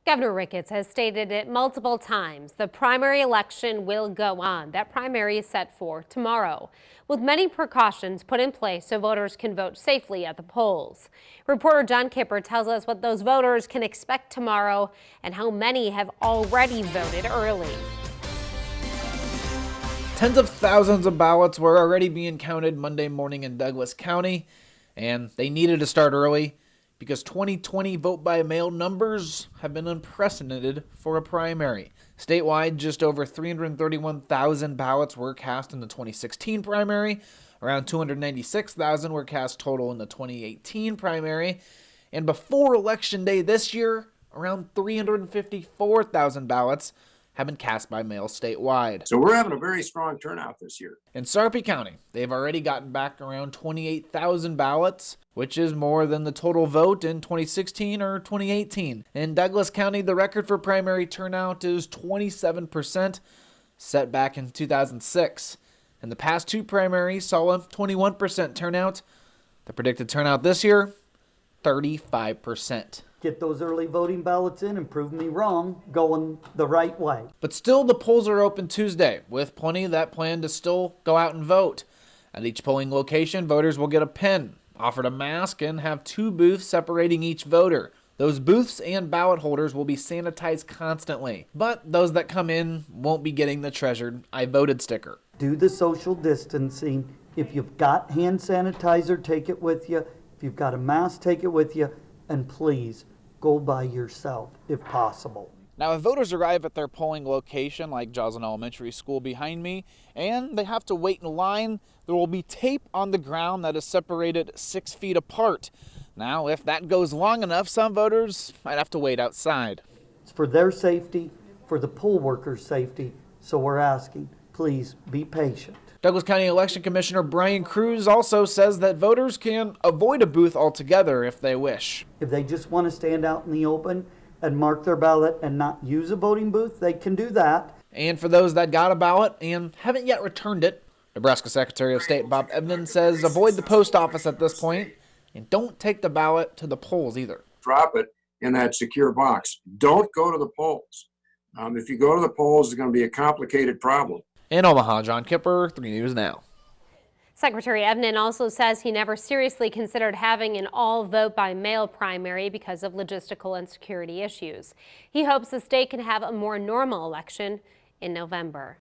Governor Ricketts has stated it multiple times. The primary election will go on. That primary is set for tomorrow, with many precautions put in place so voters can vote safely at the polls. Reporter John Kipper tells us what those voters can expect tomorrow and how many have already voted early. Tens of thousands of ballots were already being counted Monday morning in Douglas County, and they needed to start early because 2020 vote-by-mail numbers have been unprecedented for a primary. Statewide, just over 331,000 ballots were cast in the 2016 primary, around 296,000 were cast total in the 2018 primary, and before Election Day this year, around 354,000 ballots have been cast by mail statewide. So we're having a very strong turnout this year. In SARPY County, they've already gotten back around 28,000 ballots, which is more than the total vote in 2016 or 2018. In Douglas County, the record for primary turnout is 27%, set back in 2006. And the past two primaries saw a 21% turnout. The predicted turnout this year, 35%. Get those early voting ballots in and prove me wrong, going the right way. But still, the polls are open Tuesday, with plenty that plan to still go out and vote. At each polling location, voters will get a pen, offered a mask, and have two booths separating each voter. Those booths and ballot holders will be sanitized constantly, but those that come in won't be getting the treasured I voted sticker. Do the social distancing. If you've got hand sanitizer, take it with you. If you've got a mask, take it with you. And please, go by yourself if possible. Now, if voters arrive at their polling location, like Joslin Elementary School behind me, and they have to wait in line, there will be tape on the ground that is separated 6 feet apart. Now, if that goes long enough, some voters might have to wait outside. It's for their safety, for the poll workers' safety, so we're asking, please be patient. Douglas County Election Commissioner Brian Cruz also says that voters can avoid a booth altogether if they wish. If they just want to stand out in the open and mark their ballot and not use a voting booth, they can do that. And for those that got a ballot and haven't yet returned it, Nebraska Secretary of State Bob Evans says avoid the post office at this point and don't take the ballot to the polls either. Drop it in that secure box. Don't go to the polls. If you go to the polls, it's going to be a complicated problem. In Omaha, John Kipper, 3 News Now. Secretary Evans also says he never seriously considered having an all vote by mail primary because of logistical and security issues. He hopes the state can have a more normal election in November.